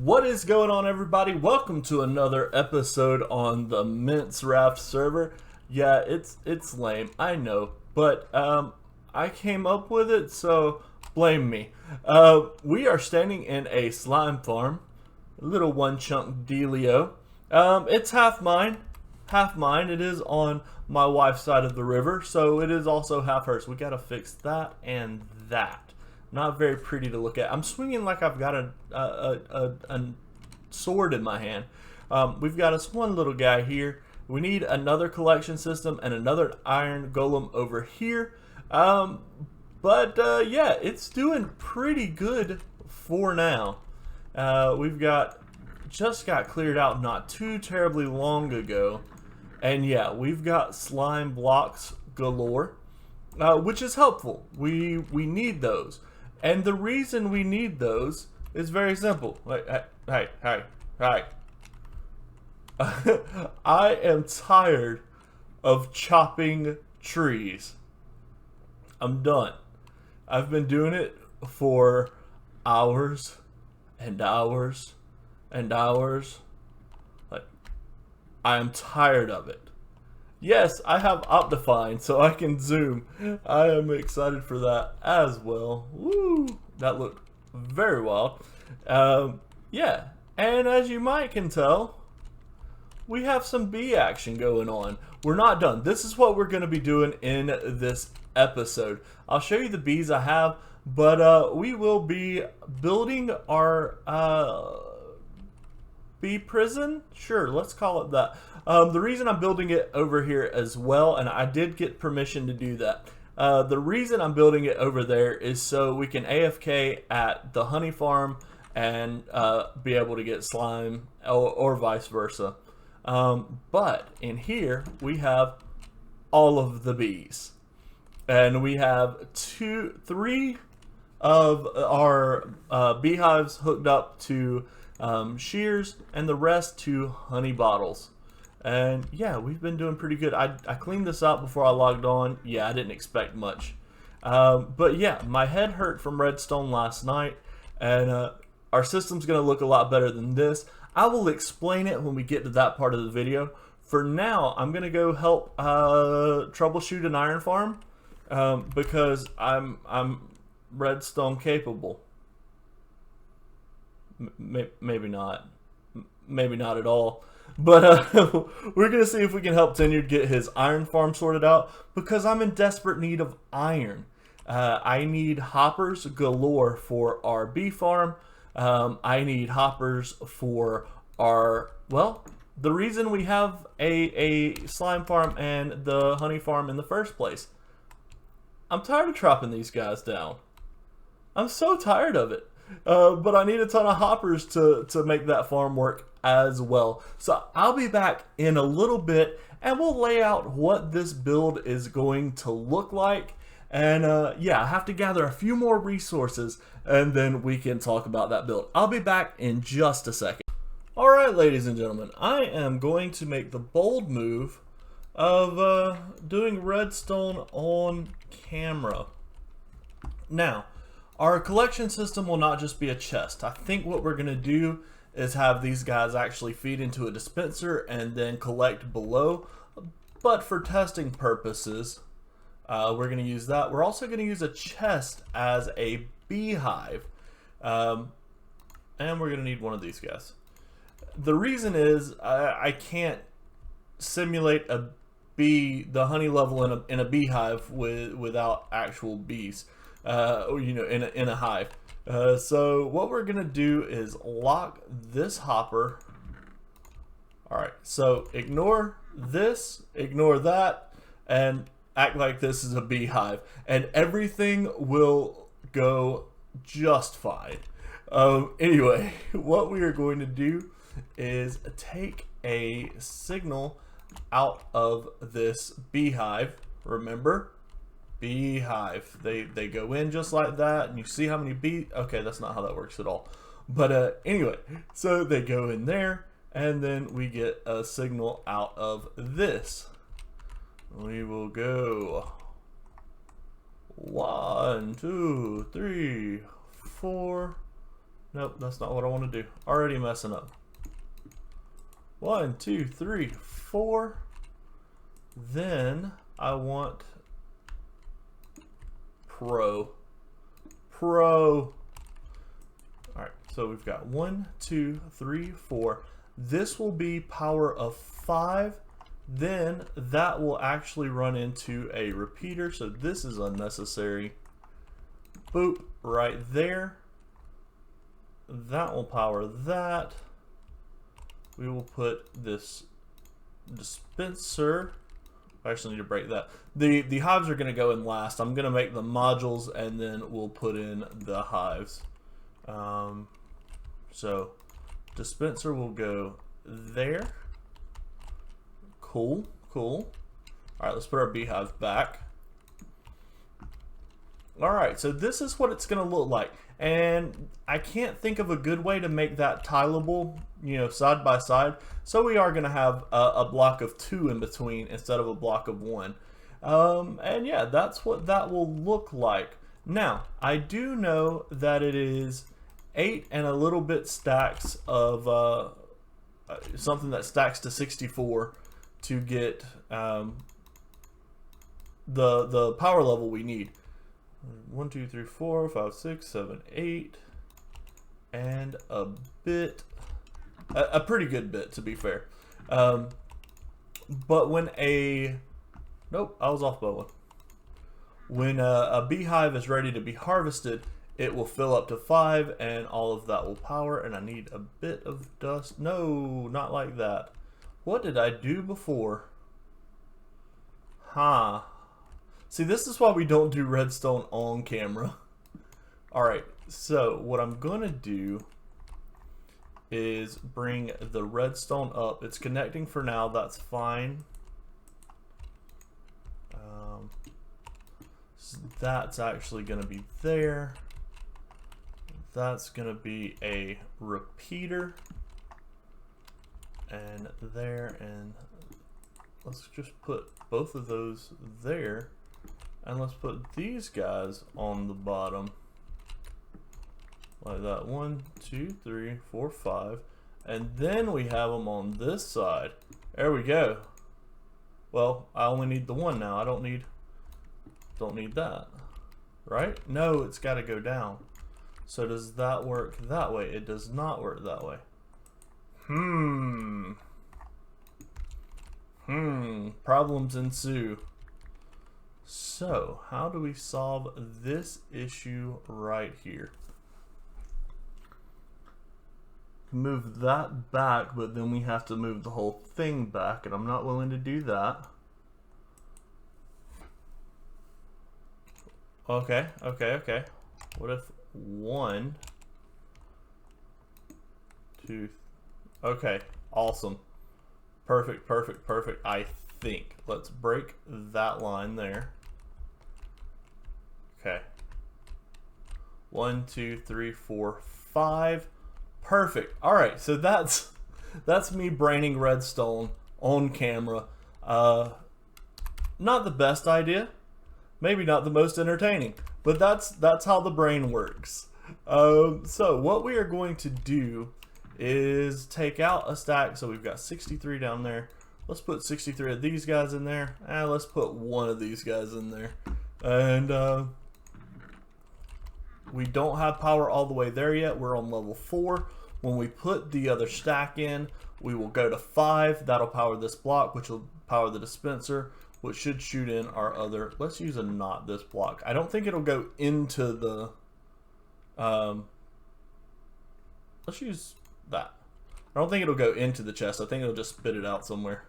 What is going on, everybody? Welcome to another episode on the Mince Raft server. Yeah, it's lame, I know, but I came up with it, so blame me. We are standing in a slime farm, a little one chunk dealio. It's half mine. It is on my wife's side of the river, so it is also half hers. We gotta fix that and that. Not very pretty to look at. I'm swinging like I've got a sword in my hand. We've got us one little guy here. We need another collection system and another iron golem over here. Yeah, it's doing pretty good for now. We've just got cleared out not too terribly long ago. And yeah, we've got slime blocks galore, which is helpful. We need those. And the reason we need those is very simple. Hey. I am tired of chopping trees. I'm done. I've been doing it for hours and hours and hours. I am tired of it. Yes, I have Optifine, so I can zoom. I am excited for that as well. Woo! That looked very wild. Yeah, and as you might can tell, we have some bee action going on. We're not done. This is what we're going to be doing in this episode. I'll show you the bees I have, but we will be building our bee prison? Sure, let's call it that. The reason I'm building it over here as well, and I did get permission to do that. The reason I'm building it over there is so we can AFK at the honey farm and be able to get slime or vice versa. But in here we have all of the bees, and we have three of our beehives hooked up to shears and the rest to honey bottles. And yeah, we've been doing pretty good. I cleaned this up before I logged on. Yeah, I didn't expect much. But yeah, my head hurt from redstone last night, and our system's going to look a lot better than this. I will explain it when we get to that part of the video. For now, I'm going to go help troubleshoot an iron farm because I'm redstone capable. Maybe not at all, but we're gonna see if we can help Tenured get his iron farm sorted out, because I'm in desperate need of iron. I need hoppers galore for our bee farm. I need hoppers for our, well, the reason we have a slime farm and the honey farm in the first place. I'm tired of chopping these guys down. I'm so tired of it. But I need a ton of hoppers to make that farm work as well. So I'll be back in a little bit, and we'll lay out what this build is going to look like. And yeah, I have to gather a few more resources, and then we can talk about that build. I'll be back in just a second. Alright, ladies and gentlemen, I am going to make the bold move of doing redstone on camera. Now, our collection system will not just be a chest. I think what we're going to do is have these guys actually feed into a dispenser and then collect below. But for testing purposes, we're going to use that. We're also going to use a chest as a beehive. And we're going to need one of these guys. The reason is I can't simulate the honey level in a beehive without actual bees. You know, in a hive. So what we're gonna do is lock this hopper. Alright, so ignore this, ignore that, and act like this is a beehive, and everything will go just fine. Anyway, what we are going to do is take a signal out of this beehive. Remember, beehive. They go in just like that, and you see how many bees. Okay, that's not how that works at all. But anyway, so they go in there, and then we get a signal out of this. We will go 1, 2, 3, 4. Nope, that's not what I want to do. Already messing up. 1, 2, 3, 4. Then I want Pro. Pro. Alright, so we've got 1, 2, 3, 4. This will be power of 5. Then that will actually run into a repeater. So this is unnecessary. Boop, right there. That will power that. We will put this dispenser. I actually need to break that. The hives are going to go in last. I'm going to make the modules and then we'll put in the hives. So dispenser will go there. Cool, cool. All right, let's put our beehive back. All right, so this is what it's going to look like. And I can't think of a good way to make that tileable, you know, side by side. So we are going to have a block of 2 in between instead of a block of 1. And yeah, that's what that will look like. Now, I do know that it is 8 and a little bit stacks of something that stacks to 64 to get the power level we need. 1, 2, 3, 4, 5, 6, 7, 8, and a bit, a pretty good bit to be fair. But when nope, I was off by 1. When a beehive is ready to be harvested, it will fill up to 5, and all of that will power. And I need a bit of dust. No, not like that. What did I do before? Huh. See, this is why we don't do redstone on camera. Alright, so what I'm going to do is bring the redstone up. It's connecting for now, that's fine. So that's actually going to be there. That's going to be a repeater. And there, and let's just put both of those there. And let's put these guys on the bottom. Like that. 1, 2, 3, 4, 5. And then we have them on this side. There we go. Well, I only need the 1 now. I don't need that. Right? No, it's got to go down. So does that work that way? It does not work that way. Problems ensue. So, how do we solve this issue right here? Move that back, but then we have to move the whole thing back, and I'm not willing to do that. Okay. What if 1, 2, okay, awesome. Perfect. I think. Let's break that line there. Okay. 1, 2, 3, 4, 5. Perfect. All right. So that's me braining redstone on camera. Not the best idea. Maybe not the most entertaining, but that's how the brain works. So what we are going to do is take out a stack. So we've got 63 down there. Let's put 63 of these guys in there. And let's put 1 of these guys in there. And we don't have power all the way there yet. We're on level 4. When we put the other stack in, we will go to 5. That'll power this block, which will power the dispenser, which should shoot in our other. Let's use not this block. I don't think it'll go into the. Let's use that. I don't think it'll go into the chest. I think it'll just spit it out somewhere.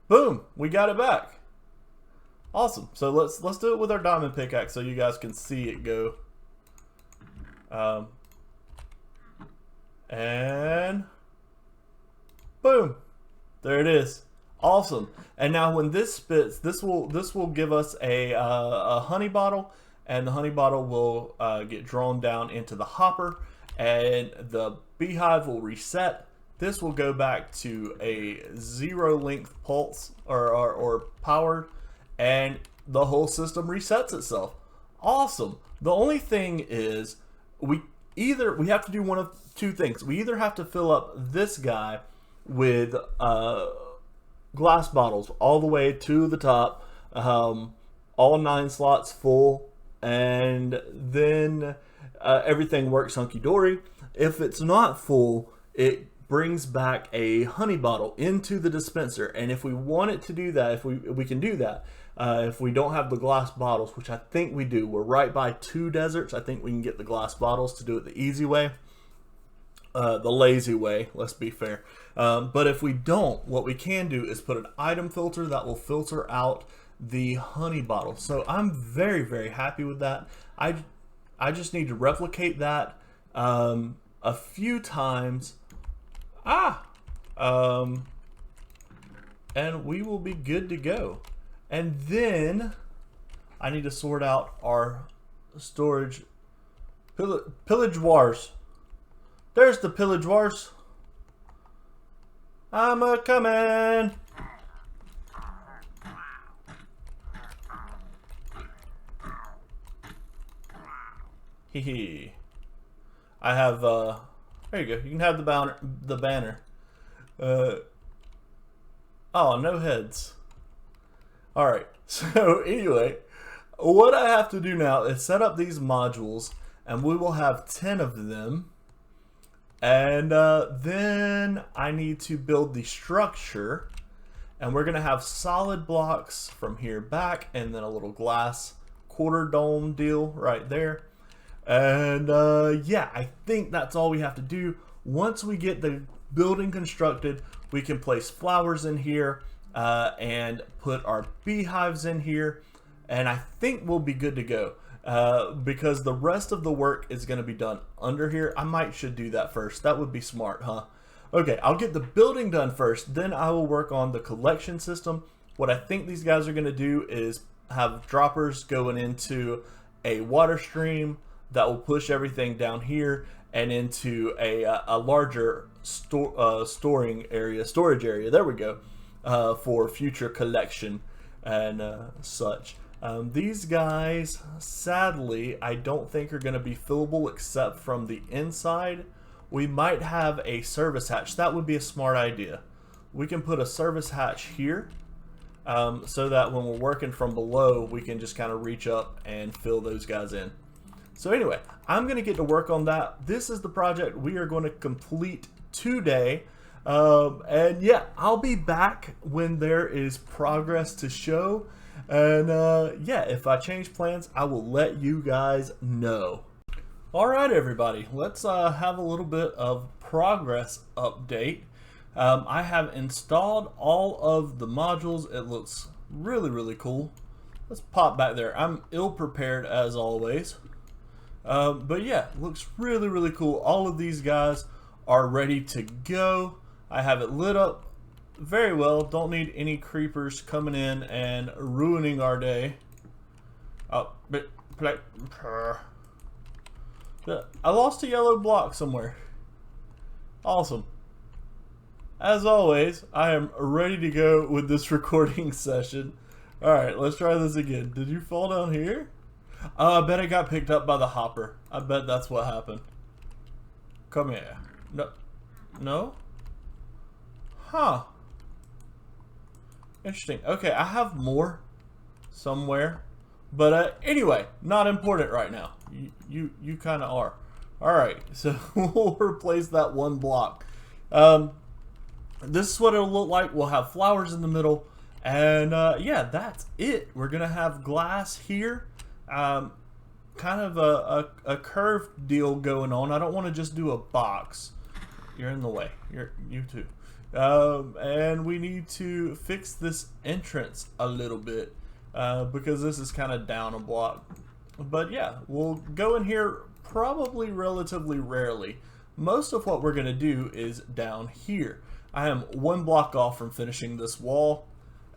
Boom! We got it back. Awesome. So let's do it with our diamond pickaxe so you guys can see it go. And boom! There it is. Awesome. And now when this spits, this will give us a honey bottle, and the honey bottle will get drawn down into the hopper, and the beehive will reset. This will go back to a 0 length pulse or powered, and the whole system resets itself. Awesome. The only thing is either we have to do one of two things. We either have to fill up this guy with glass bottles all the way to the top, all 9 slots full, and then everything works hunky-dory. If it's not full, it brings back a honey bottle into the dispenser, and if we want it to do that, if we can do that, if we don't have the glass bottles, which I think we do, we're right by 2 deserts. I think we can get the glass bottles to do it the easy way, the lazy way, let's be fair. But if we don't, what we can do is put an item filter that will filter out the honey bottle. So I'm very, very happy with that. I just need to replicate that a few times. And we will be good to go. And then I need to sort out our storage pillage wars. There's the pillage wars. I'm a coming. Hee. I have there you go. You can have the banner. Oh, no heads. Alright, so anyway, what I have to do now is set up these modules, and we will have 10 of them. And then I need to build the structure, and we're going to have solid blocks from here back, and then a little glass quarter dome deal right there. And yeah, I think that's all we have to do. Once we get the building constructed, we can place flowers in here and put our beehives in here, and I think we'll be good to go. Because the rest of the work is going to be done under here. I should do that first. That would be smart, huh? Okay, I'll get the building done first, then I will work on the collection system. What I think these guys are going to do is have droppers going into a water stream that will push everything down here and into a larger storage area. There we go, for future collection and such. These guys, sadly, I don't think are going to be fillable except from the inside. We might have a service hatch. That would be a smart idea. We can put a service hatch here, so that when we're working from below, we can just kind of reach up and fill those guys in. So anyway, I'm going to get to work on that. This is the project we are going to complete today. And yeah, I'll be back when there is progress to show. And yeah, if I change plans, I will let you guys know. Alright everybody, let's have a little bit of progress update. I have installed all of the modules. It looks really, really cool. Let's pop back there. I'm ill prepared as always. But yeah, looks really, really cool. All of these guys are ready to go. I have it lit up very well. Don't need any creepers coming in and ruining our day. Oh, but I lost a yellow block somewhere. Awesome. As always, I am ready to go with this recording session. Alright, let's try this again. Did you fall down here? I bet I got picked up by the hopper. I bet that's what happened. Come here. No. No? Huh. Interesting. Okay, I have more somewhere. But anyway, not important right now. You kind of are. Alright, so we'll replace that one block. This is what it'll look like. We'll have flowers in the middle. And yeah, that's it. We're going to have glass here. Kind of a curved deal going on. I don't want to just do a box. You're in the way. You too. And we need to fix this entrance a little bit because this is kind of down a block. But yeah, we'll go in here probably relatively rarely. Most of what we're going to do is down here. I am one block off from finishing this wall.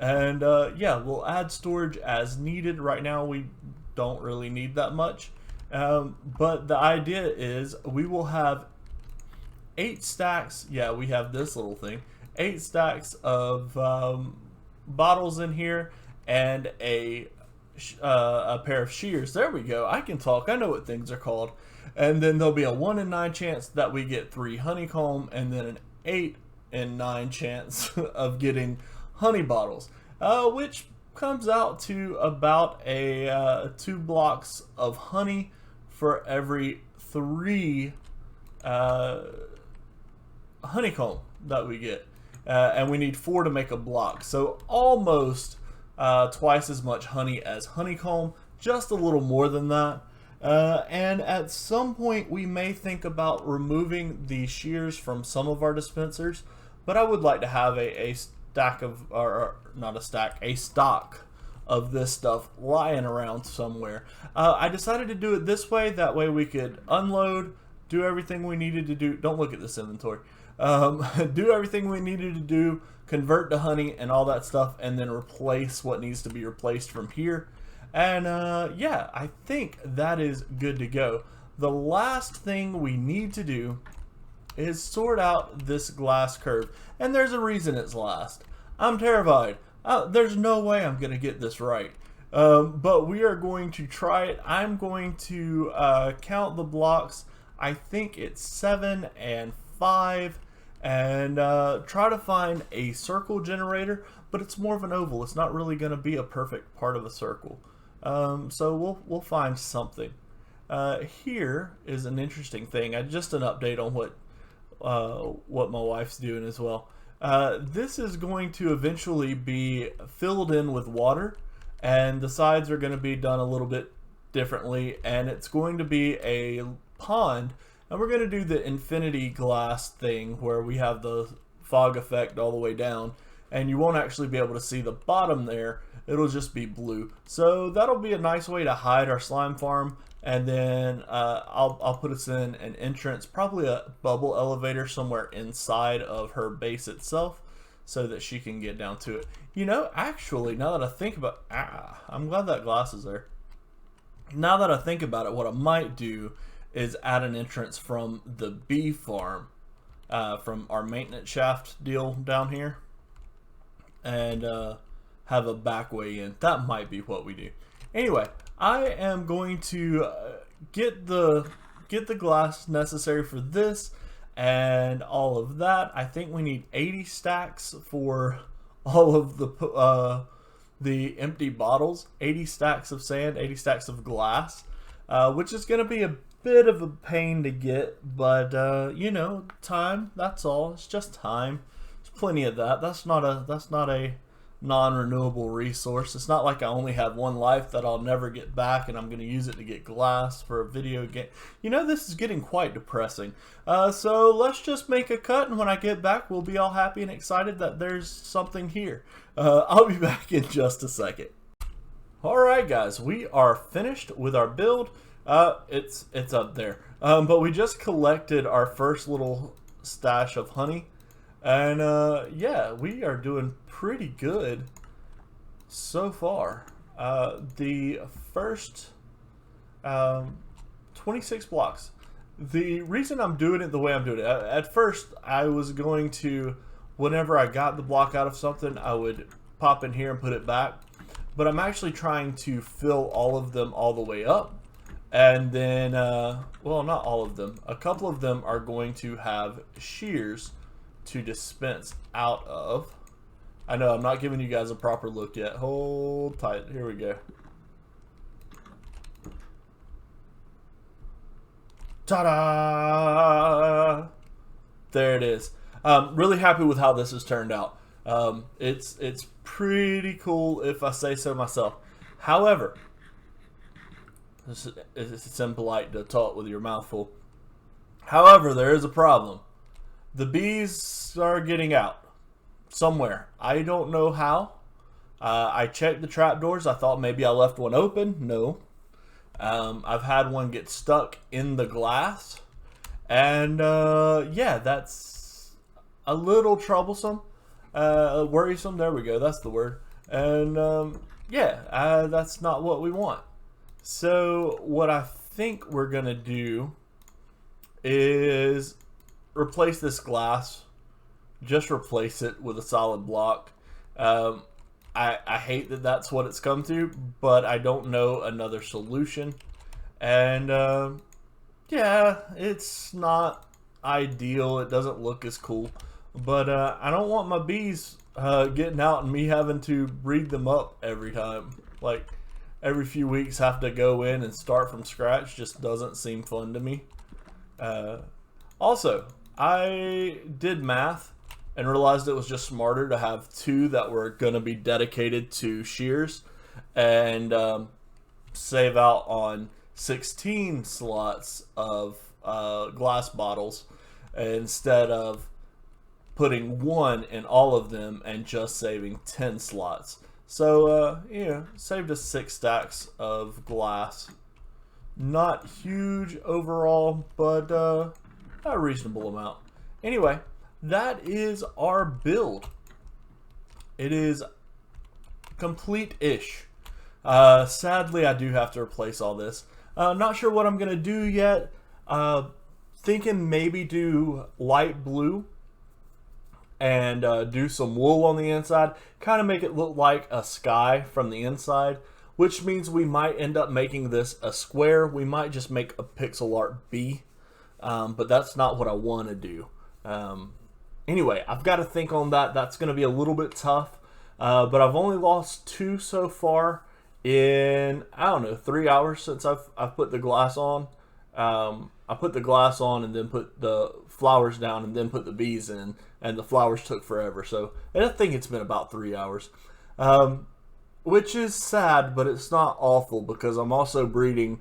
And yeah, we'll add storage as needed. Right now we don't really need that much. But the idea is we will have 8 stacks. Yeah, we have this little thing. 8 stacks of bottles in here and a pair of shears. There we go. I can talk. I know what things are called. And then there'll be a 1 in 9 chance that we get 3 honeycomb, and then an 8 in 9 chance of getting honey bottles, which comes out to about a 2 blocks of honey for every 3 honeycomb that we get. And we need 4 to make a block. So almost twice as much honey as honeycomb, just a little more than that. And at some point we may think about removing the shears from some of our dispensers, but I would like to have a stack of, or not a stack, a stock of this stuff lying around somewhere. I decided to do it this way, that way we could unload, do everything we needed to do. Don't look at this inventory. Do everything we needed to do, convert to honey and all that stuff, and then replace what needs to be replaced from here. And yeah, I think that is good to go. The last thing we need to do is sort out this glass curve, and there's a reason it's last. I'm terrified. There's no way I'm gonna get this right, but we are going to try it. I'm going to count the blocks. I think it's 7 and 5, and try to find a circle generator, but it's more of an oval. It's not really going to be a perfect part of a circle, so we'll find something. Here is an interesting thing. Just an update on what my wife's doing as well. This is going to eventually be filled in with water, and the sides are going to be done a little bit differently, and it's going to be a pond. And we're going to do the infinity glass thing where we have the fog effect all the way down, and you won't actually be able to see the bottom there. It'll just be blue. So that'll be a nice way to hide our slime farm. And then I'll put us in an entrance, probably a bubble elevator somewhere inside of her base itself, so that she can get down to it. You know, actually, now that I think about I'm glad that glass is there. Now that I think about it, what I might do is add an entrance from the bee farm, from our maintenance shaft deal down here, and have a back way in. That might be what we do. Anyway, I am going to get the glass necessary for this and all of that. I think we need 80 stacks for all of the empty bottles, 80 stacks of sand, 80 stacks of glass, which is going to be a bit of a pain to get, but you know, time, that's all. It's just time. There's plenty of that. That's not a non-renewable resource. It's not like I only have one life that I'll never get back and I'm going to use it to get glass for a video game. You know, this is getting quite depressing. So let's just make a cut, and when I get back we'll be all happy and excited that there's something here. I'll be back in just a second. Alright guys, we are finished with our build. It's up there. But we just collected our first little stash of honey, and yeah, we are doing pretty good so far. The first 26 blocks. The reason I'm doing it the way I'm doing it, at first I was going to, whenever I got the block out of something, I would pop in here and put it back, but I'm actually trying to fill all of them all the way up. And then, well, not all of them. A couple of them are going to have shears to dispense out of. I know I'm not giving you guys a proper look yet. Hold tight. Here we go. Ta-da! There it is. Really happy with how this has turned out. It's pretty cool, if I say so myself. However, it's impolite to talk with your mouth full. However, there is a problem. The bees are getting out somewhere. I don't know how. I checked the trapdoors. I thought maybe I left one open. No. I've had one get stuck in the glass. And yeah, that's a little troublesome. Worrisome. There we go. That's the word. And yeah, that's not what we want. So what I think we're gonna do is replace this glass. Just replace it with a solid block. I hate that that's what it's come to, but I don't know another solution. And Yeah, it's not ideal. It doesn't look as cool. But I don't want my bees getting out and me having to breed them up every time. Like, every few weeks have to go in and start from scratch just doesn't seem fun to me. Also, I did math and realized it was just smarter to have two that were going to be dedicated to shears and save out on 16 slots of glass bottles instead of putting one in all of them and just saving 10 slots. So, yeah, saved us 6 stacks of glass. Not huge overall, but a reasonable amount. Anyway, that is our build. It is complete-ish. Sadly, I do have to replace all this. Not sure what I'm going to do yet. Thinking maybe do light blue and do some wool on the inside. Kind of make it look like a sky from the inside, which means we might end up making this a square. We might just make a pixel art bee, but that's not what I want to do. Anyway, I've got to think on that. That's going to be a little bit tough, but I've only lost 2 so far in, I don't know, 3 hours since I've put the glass on. I put the glass on and then put the flowers down and then put the bees in, and the flowers took forever. So I think it's been about 3 hours, which is sad, but it's not awful because I'm also breeding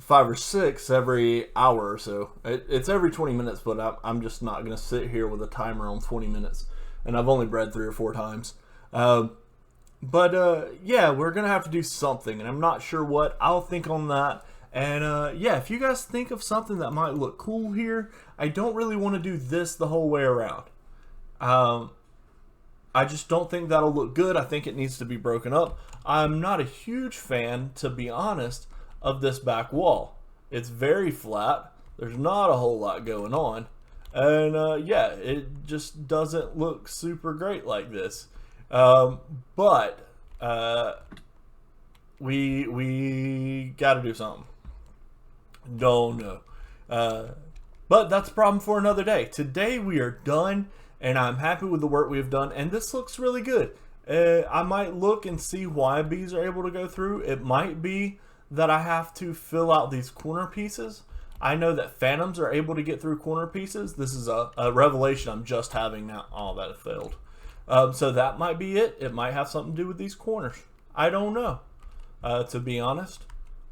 5 or 6 every hour or so. It's every 20 minutes, but I'm just not going to sit here with a timer on 20 minutes, and I've only bred 3 or 4 times. But yeah, we're going to have to do something, and I'm not sure what. I'll think on that. And yeah, if you guys think of something that might look cool here, I don't really want to do this the whole way around. I just don't think that'll look good. I think it needs to be broken up. I'm not a huge fan, to be honest, of this back wall. It's very flat. There's not a whole lot going on. And yeah, it just doesn't look super great like this. But we got to do something. Don't know. But that's a problem for another day. Today we are done, and I'm happy with the work we have done, and this looks really good. I might look and see why bees are able to go through. It might be that I have to fill out these corner pieces. I know that phantoms are able to get through corner pieces. This is a revelation I'm just having now. Oh, that failed. So that might be it. It might have something to do with these corners. I don't know, to be honest.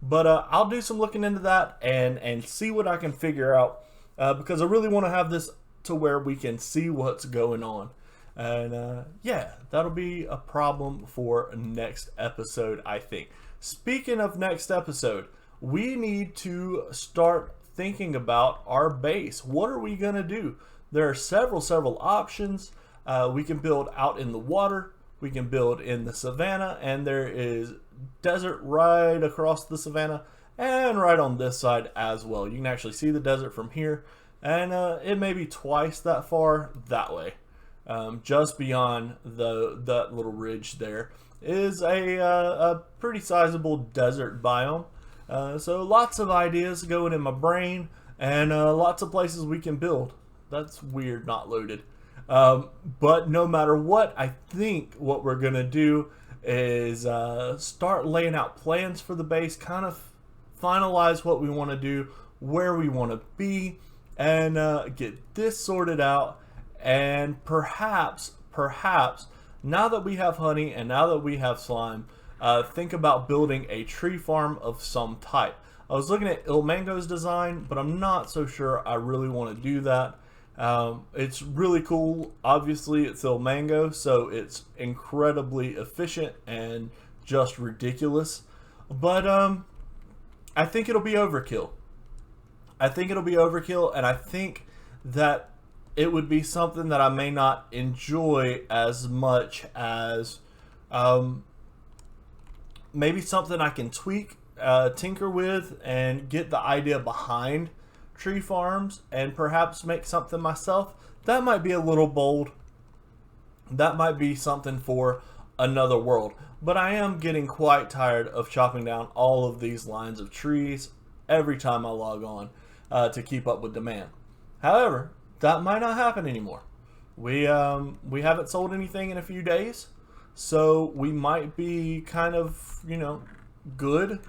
But I'll do some looking into that and see what I can figure out, because I really want to have this to where we can see what's going on. And yeah, that'll be a problem for next episode, I think. Speaking of next episode, we need to start thinking about our base. What are we going to do? There are several options. We can build out in the water. We can build in the savannah, and there is desert right across the savannah and right on this side as well. You can actually see the desert from here, and it may be twice that far that way. Just beyond that little ridge there is a pretty sizable desert biome. So lots of ideas going in my brain, and lots of places we can build. That's weird, not loaded. But no matter what, I think what we're going to do is start laying out plans for the base, kind of finalize what we want to do, where we want to be, and get this sorted out. And perhaps, now that we have honey and now that we have slime, think about building a tree farm of some type. I was looking at Ilmango's design, but I'm not so sure I really want to do that. It's really cool. Obviously, it's Ilmango, so it's incredibly efficient and just ridiculous. But I think it'll be overkill. And I think that it would be something that I may not enjoy as much as maybe something I can tweak, tinker with, and get the idea behind tree farms and perhaps make something myself. That might be a little bold. That might be something for another world. But I am getting quite tired of chopping down all of these lines of trees every time I log on. to keep up with demand. However, that might not happen anymore. We haven't sold anything in a few days, so we might be kind of, good.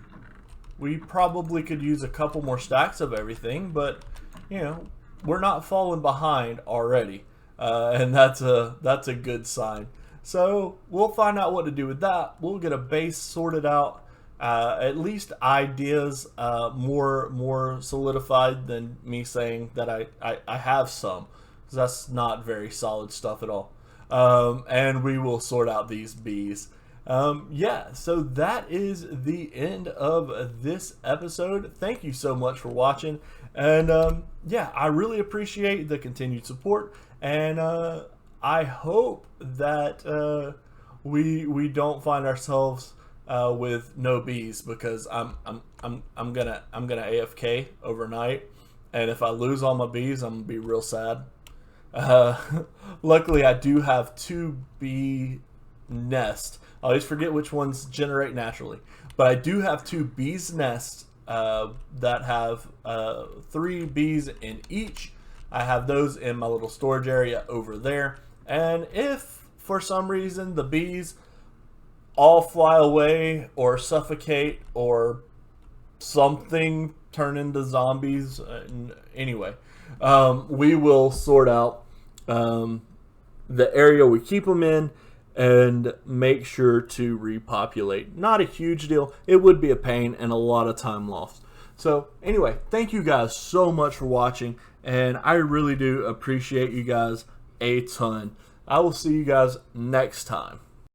We probably could use a couple more stacks of everything, but we're not falling behind already, and that's a good sign. So we'll find out what to do with that. We'll get a base sorted out. At least ideas more solidified than me saying that I have some, because that's not very solid stuff at all. And we will sort out these bees. Yeah, so that is the end of this episode. Thank you so much for watching, and yeah, I really appreciate the continued support, and I hope that we don't find ourselves with no bees, because I'm gonna AFK overnight, and if I lose all my bees, I'm gonna be real sad. Luckily, I do have 2 bee nests. I always forget which ones generate naturally, but I do have 2 bees nests that have 3 bees in each. I have those in my little storage area over there, and if for some reason the bees all fly away or suffocate or something, turn into zombies, anyway, we will sort out the area we keep them in and make sure to repopulate. Not a huge deal. It would be a pain and a lot of time lost. So anyway, thank you guys so much for watching, and I really do appreciate you guys a ton. I will see you guys next time.